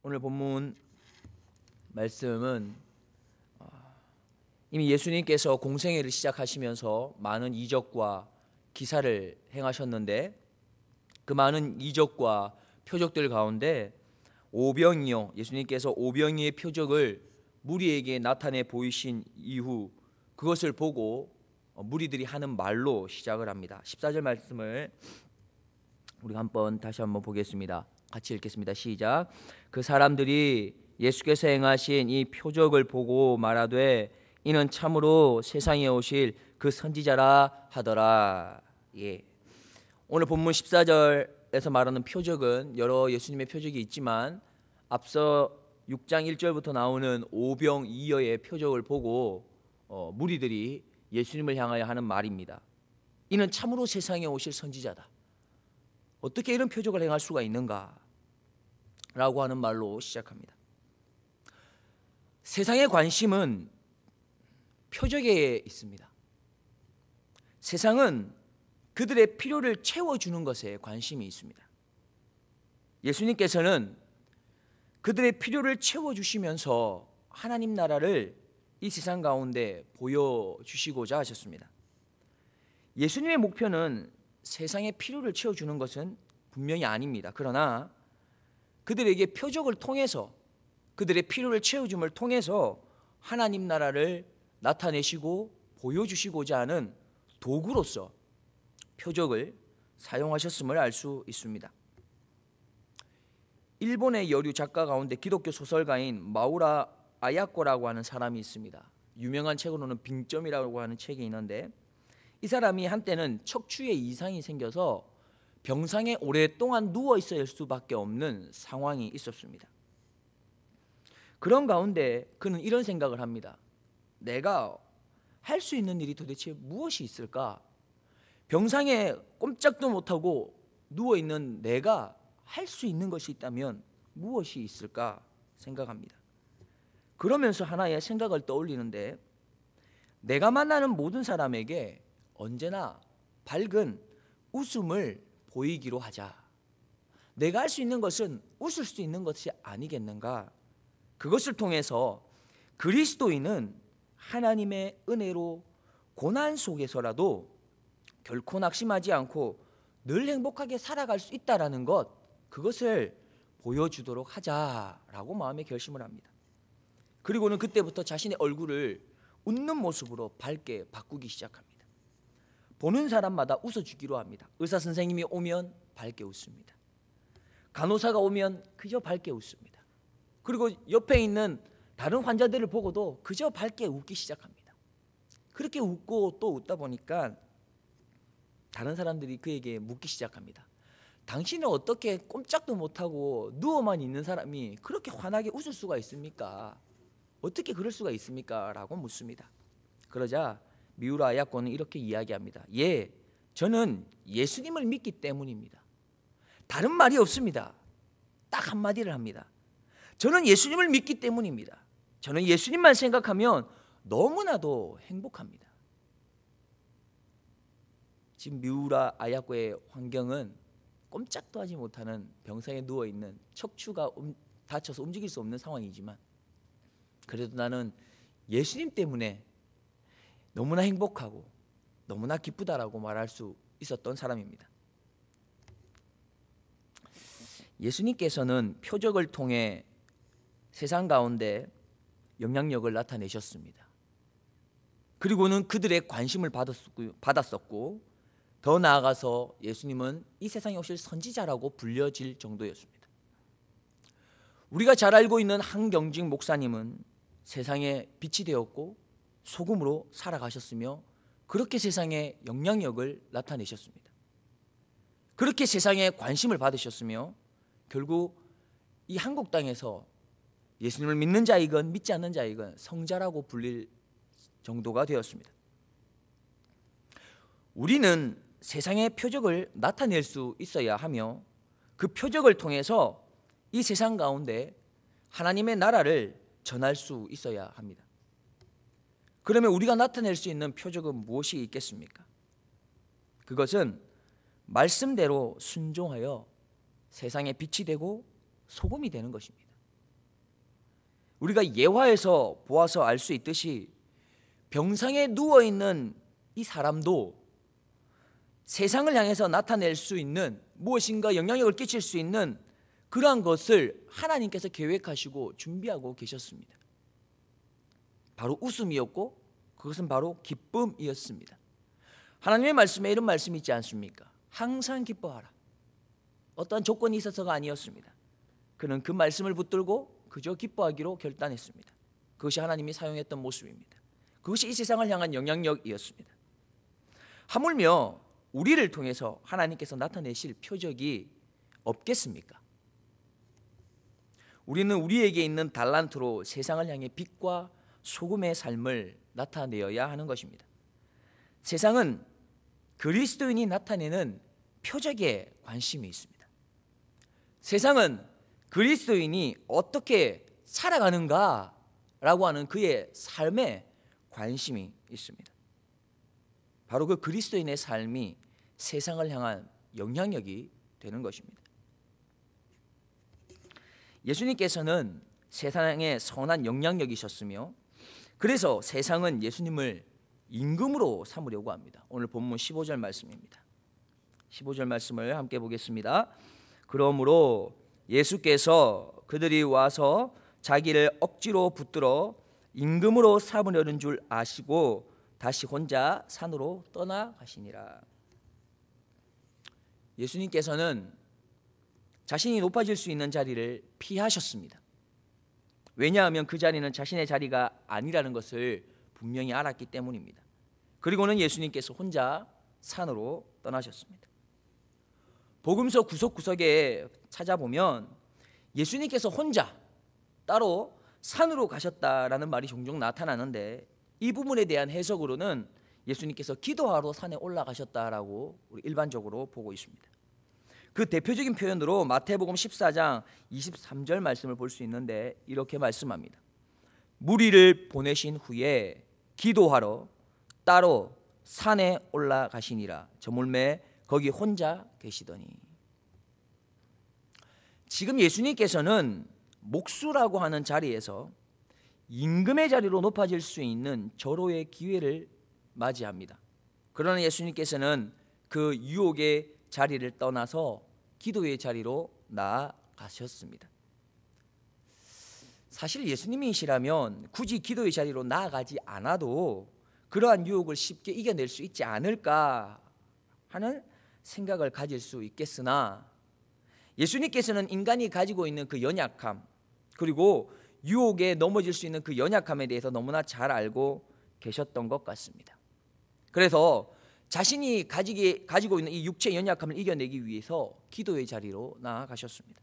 오늘 본문 말씀은 이미 예수님께서 공생애를 시작하시면서 많은 이적과 기사를 행하셨는데 그 많은 이적과 표적들 가운데 오병이어, 예수님께서 오병이의 표적을 무리에게 나타내 보이신 이후 그것을 보고 무리들이 하는 말로 시작을 합니다. 14절 말씀을 우리가 다시 한번 보겠습니다. 같이 읽겠습니다. 시작. 그 사람들이 예수께서 행하신 이 표적을 보고 말하되 이는 참으로 세상에 오실 그 선지자라 하더라. 오늘 본문 14절에서 말하는 표적은 여러 예수님의 표적이 있지만 앞서 6장 1절부터 나오는 오병이어의 표적을 보고 무리들이 예수님을 향하여 하는 말입니다. 이는 참으로 세상에 오실 선지자다. 어떻게 이런 표적을 행할 수가 있는가? 라고 하는 말로 시작합니다. 세상의 관심은 표적에 있습니다. 세상은 그들의 필요를 채워주는 것에 관심이 있습니다. 예수님께서는 그들의 필요를 채워주시면서 하나님 나라를 이 세상 가운데 보여주시고자 하셨습니다. 예수님의 목표는 세상의 필요를 채워주는 것은 분명히 아닙니다. 그러나 그들에게 표적을 통해서 그들의 필요를 채워줌을 통해서 하나님 나라를 나타내시고 보여주시고자 하는 도구로서 표적을 사용하셨음을 알 수 있습니다. 일본의 여류 작가 가운데 기독교 소설가인 마우라 아야코라고 하는 사람이 있습니다. 유명한 책으로는 빙점이라고 하는 책이 있는데 이 사람이 한때는 척추에 이상이 생겨서 병상에 오랫동안 누워 있어야 할 수밖에 없는 상황이 있었습니다. 그런 가운데 그는 이런 생각을 합니다. 내가 할 수 있는 일이 도대체 무엇이 있을까? 병상에 꼼짝도 못하고 누워있는 내가 할 수 있는 것이 있다면 무엇이 있을까 생각합니다. 그러면서 하나의 생각을 떠올리는데 내가 만나는 모든 사람에게 언제나 밝은 웃음을 보이기로 하자. 내가 할 수 있는 것은 웃을 수 있는 것이 아니겠는가? 그것을 통해서 그리스도인은 하나님의 은혜로 고난 속에서라도 결코 낙심하지 않고 늘 행복하게 살아갈 수 있다라는 것, 그것을 보여주도록 하자라고 마음에 결심을 합니다. 그리고는 그때부터 자신의 얼굴을 웃는 모습으로 밝게 바꾸기 시작합니다. 보는 사람마다 웃어주기로 합니다. 의사 선생님이 오면 밝게 웃습니다. 간호사가 오면 그저 밝게 웃습니다. 그리고 옆에 있는 다른 환자들을 보고도 그저 밝게 웃기 시작합니다. 그렇게 웃고 또 웃다 보니까 다른 사람들이 그에게 묻기 시작합니다. 당신은 어떻게 꼼짝도 못하고 누워만 있는 사람이 그렇게 환하게 웃을 수가 있습니까? 어떻게 그럴 수가 있습니까? 라고 묻습니다. 그러자 미우라 아야코는 이렇게 이야기합니다. 저는 예수님을 믿기 때문입니다. 다른 말이 없습니다. 딱 한마디를 합니다. 저는 예수님을 믿기 때문입니다. 저는 예수님만 생각하면 너무나도 행복합니다. 지금 미우라 아야코의 환경은 꼼짝도 하지 못하는 병상에 누워있는 척추가 다쳐서 움직일 수 없는 상황이지만 그래도 나는 예수님 때문에 너무나 행복하고 너무나 기쁘다라고 말할 수 있었던 사람입니다. 예수님께서는 표적을 통해 세상 가운데 영향력을 나타내셨습니다. 그리고는 그들의 관심을 받았었고 더 나아가서 예수님은 이 세상에 오실 선지자라고 불려질 정도였습니다. 우리가 잘 알고 있는 한경직 목사님은 세상에 빛이 되었고 소금으로 살아가셨으며 그렇게 세상에 영향력을 나타내셨습니다. 그렇게 세상에 관심을 받으셨으며 결국 이 한국 땅에서 예수님을 믿는 자이건 믿지 않는 자이건 성자라고 불릴 정도가 되었습니다. 우리는 세상의 표적을 나타낼 수 있어야 하며 그 표적을 통해서 이 세상 가운데 하나님의 나라를 전할 수 있어야 합니다. 그러면 우리가 나타낼 수 있는 표적은 무엇이 있겠습니까? 그것은 말씀대로 순종하여 세상에 빛이 되고 소금이 되는 것입니다. 우리가 예화에서 보아서 알 수 있듯이 병상에 누워있는 이 사람도 세상을 향해서 나타낼 수 있는 무엇인가 영향력을 끼칠 수 있는 그러한 것을 하나님께서 계획하시고 준비하고 계셨습니다. 바로 웃음이었고 그것은 바로 기쁨이었습니다. 하나님의 말씀에 이런 말씀이 있지 않습니까? 항상 기뻐하라. 어떠한 조건이 있어서가 아니었습니다. 그는 그 말씀을 붙들고 그저 기뻐하기로 결단했습니다. 그것이 하나님이 사용했던 모습입니다. 그것이 이 세상을 향한 영향력이었습니다. 하물며 우리를 통해서 하나님께서 나타내실 표적이 없겠습니까? 우리는 우리에게 있는 달란트로 세상을 향해 빛과 소금의 삶을 나타내어야 하는 것입니다. 세상은 그리스도인이 나타내는 표적에 관심이 있습니다. 세상은 그리스도인이 어떻게 살아가는가라고 하는 그의 삶에 관심이 있습니다. 바로 그 그리스도인의 삶이 세상을 향한 영향력이 되는 것입니다. 예수님께서는 세상에 선한 영향력이셨으며 그래서 세상은 예수님을 임금으로 삼으려고 합니다. 오늘 본문 15절 말씀입니다. 15절 말씀을 함께 보겠습니다. 그러므로 예수께서 그들이 와서 자기를 억지로 붙들어 임금으로 삼으려는 줄 아시고 다시 혼자 산으로 떠나가시니라. 예수님께서는 자신이 높아질 수 있는 자리를 피하셨습니다. 왜냐하면 그 자리는 자신의 자리가 아니라는 것을 분명히 알았기 때문입니다. 그리고는 예수님께서 혼자 산으로 떠나셨습니다. 복음서 구석구석에 찾아보면 예수님께서 혼자 따로 산으로 가셨다라는 말이 종종 나타나는데 이 부분에 대한 해석으로는 예수님께서 기도하러 산에 올라가셨다라고 우리 일반적으로 보고 있습니다. 그 대표적인 표현으로 마태복음 14장 23절 말씀을 볼 수 있는데 이렇게 말씀합니다. 무리를 보내신 후에 기도하러 따로 산에 올라가시니라. 저물매 거기 혼자 계시더니. 지금 예수님께서는 목수라고 하는 자리에서 임금의 자리로 높아질 수 있는 절호의 기회를 맞이합니다. 그러나 예수님께서는 그 유혹의 자리를 떠나서 기도의 자리로 나아가셨습니다. 사실 예수님이시라면 굳이 기도의 자리로 나아가지 않아도 그러한 유혹을 쉽게 이겨낼 수 있지 않을까 하는 생각을 가질 수 있겠으나 예수님께서는 인간이 가지고 있는 그 연약함 그리고 유혹에 넘어질 수 있는 그 연약함에 대해서 너무나 잘 알고 계셨던 것 같습니다. 그래서 자신이 가지고 있는 이 육체의 연약함을 이겨내기 위해서 기도의 자리로 나아가셨습니다.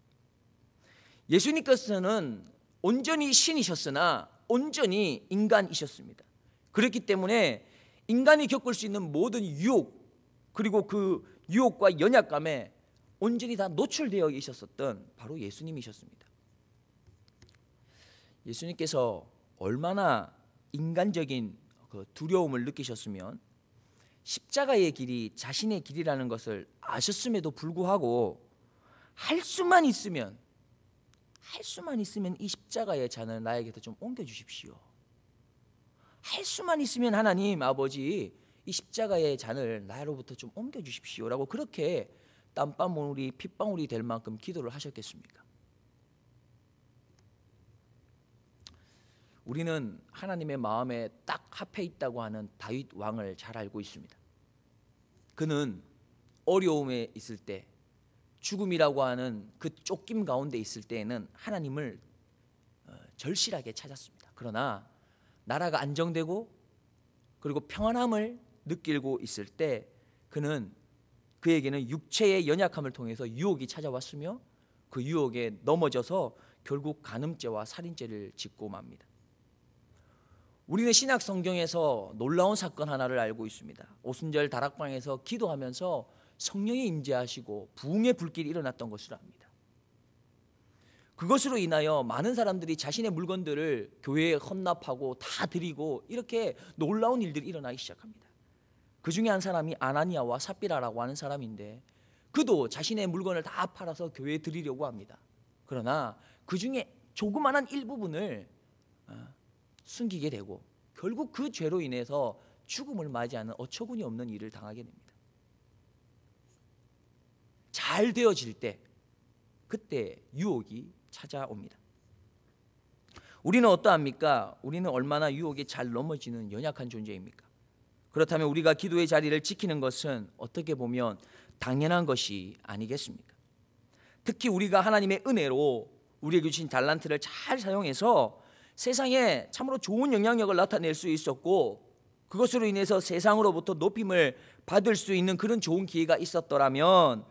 예수님께서는 온전히 신이셨으나 온전히 인간이셨습니다. 그렇기 때문에 인간이 겪을 수 있는 모든 유혹 그리고 그 유혹과 연약감에 온전히 다 노출되어 있었던 바로 예수님이셨습니다. 예수님께서 얼마나 인간적인 그 두려움을 느끼셨으면 십자가의 길이 자신의 길이라는 것을 아셨음에도 불구하고 할 수만 있으면 이 십자가의 잔을 나에게서 좀 옮겨주십시오. 할 수만 있으면 하나님 아버지 이 십자가의 잔을 나로부터 좀 옮겨주십시오라고 그렇게 땀방울이 핏방울이 될 만큼 기도를 하셨겠습니까? 우리는 하나님의 마음에 딱 합해 있다고 하는 다윗 왕을 잘 알고 있습니다. 그는 어려움에 있을 때 죽음이라고 하는 그 쫓김 가운데 있을 때에는 하나님을 절실하게 찾았습니다. 그러나 나라가 안정되고 그리고 평안함을 느끼고 있을 때 그에게는 육체의 연약함을 통해서 유혹이 찾아왔으며 그 유혹에 넘어져서 결국 간음죄와 살인죄를 짓고 맙니다. 우리는 신약 성경에서 놀라운 사건 하나를 알고 있습니다. 오순절 다락방에서 기도하면서 성령이 임재하시고 부흥의 불길이 일어났던 것으로 압니다. 그것으로 인하여 많은 사람들이 자신의 물건들을 교회에 헌납하고 다 드리고 이렇게 놀라운 일들이 일어나기 시작합니다. 그 중에 한 사람이 아나니아와 삽비라라고 하는 사람인데 그도 자신의 물건을 다 팔아서 교회에 드리려고 합니다. 그러나 그 중에 조그만한 일부분을 숨기게 되고 결국 그 죄로 인해서 죽음을 맞이하는 어처구니 없는 일을 당하게 됩니다. 잘 되어질 때 그때 유혹이 찾아옵니다. 우리는 어떠합니까? 우리는 얼마나 유혹에 잘 넘어지는 연약한 존재입니까? 그렇다면 우리가 기도의 자리를 지키는 것은 어떻게 보면 당연한 것이 아니겠습니까? 특히 우리가 하나님의 은혜로 우리에게 주신 달란트를 잘 사용해서 세상에 참으로 좋은 영향력을 나타낼 수 있었고 그것으로 인해서 세상으로부터 높임을 받을 수 있는 그런 좋은 기회가 있었더라면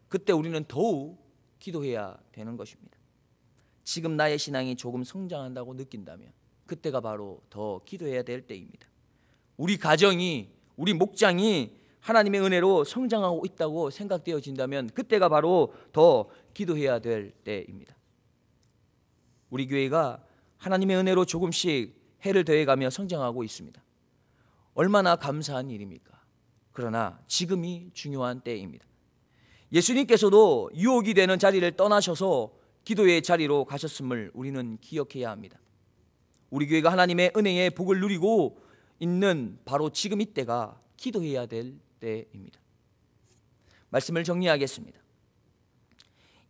그때 우리는 더욱 기도해야 되는 것입니다. 지금 나의 신앙이 조금 성장한다고 느낀다면 그때가 바로 더 기도해야 될 때입니다. 우리 가정이, 우리 목장이 하나님의 은혜로 성장하고 있다고 생각되어진다면 그때가 바로 더 기도해야 될 때입니다. 우리 교회가 하나님의 은혜로 조금씩 해를 더해가며 성장하고 있습니다. 얼마나 감사한 일입니까? 그러나 지금이 중요한 때입니다. 예수님께서도 유혹이 되는 자리를 떠나셔서 기도의 자리로 가셨음을 우리는 기억해야 합니다. 우리 교회가 하나님의 은혜의 복을 누리고 있는 바로 지금 이때가 기도해야 될 때입니다. 말씀을 정리하겠습니다.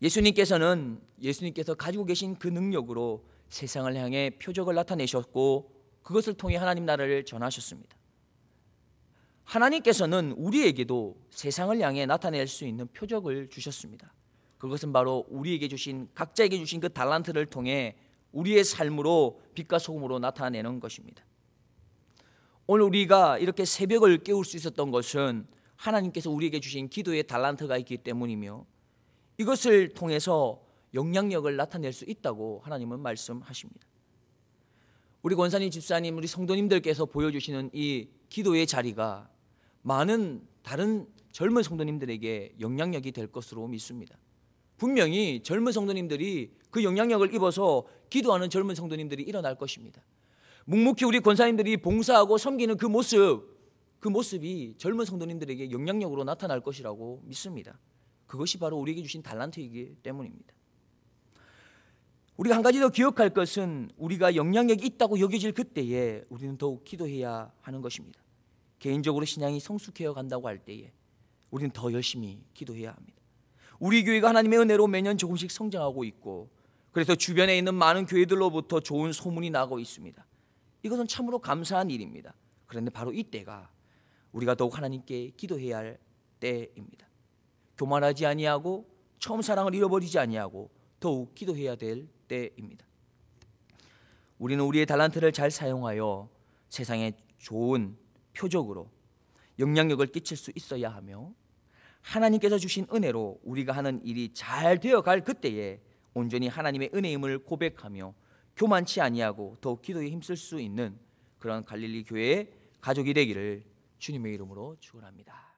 예수님께서 가지고 계신 그 능력으로 세상을 향해 표적을 나타내셨고 그것을 통해 하나님 나라를 전하셨습니다. 하나님께서는 우리에게도 세상을 향해 나타낼 수 있는 표적을 주셨습니다. 그것은 바로 우리에게 주신 각자에게 주신 그 달란트를 통해 우리의 삶으로 빛과 소금으로 나타내는 것입니다. 오늘 우리가 이렇게 새벽을 깨울 수 있었던 것은 하나님께서 우리에게 주신 기도의 달란트가 있기 때문이며 이것을 통해서 영향력을 나타낼 수 있다고 하나님은 말씀하십니다. 우리 권사님, 집사님, 우리 성도님들께서 보여주시는 이 기도의 자리가 많은 다른 젊은 성도님들에게 영향력이 될 것으로 믿습니다. 분명히 젊은 성도님들이 그 영향력을 입어서 기도하는 젊은 성도님들이 일어날 것입니다. 묵묵히 우리 권사님들이 봉사하고 섬기는 그 모습이 젊은 성도님들에게 영향력으로 나타날 것이라고 믿습니다. 그것이 바로 우리에게 주신 달란트이기 때문입니다. 우리가 한 가지 더 기억할 것은 우리가 영향력이 있다고 여겨질 그때에 우리는 더욱 기도해야 하는 것입니다. 개인적으로 신앙이 성숙해져 간다고 할 때에 우리는 더 열심히 기도해야 합니다. 우리 교회가 하나님의 은혜로 매년 조금씩 성장하고 있고 그래서 주변에 있는 많은 교회들로부터 좋은 소문이 나고 있습니다. 이것은 참으로 감사한 일입니다. 그런데 바로 이때가 우리가 더욱 하나님께 기도해야 할 때입니다. 교만하지 아니하고 처음 사랑을 잃어버리지 아니하고 더욱 기도해야 될 때입니다. 우리는 우리의 달란트를 잘 사용하여 세상에 좋은 표적으로 영향력을 끼칠 수 있어야 하며 하나님께서 주신 은혜로 우리가 하는 일이 잘 되어갈 그때에 온전히 하나님의 은혜임을 고백하며 교만치 아니하고 더욱 기도에 힘쓸 수 있는 그런 갈릴리 교회의 가족이 되기를 주님의 이름으로 축원합니다.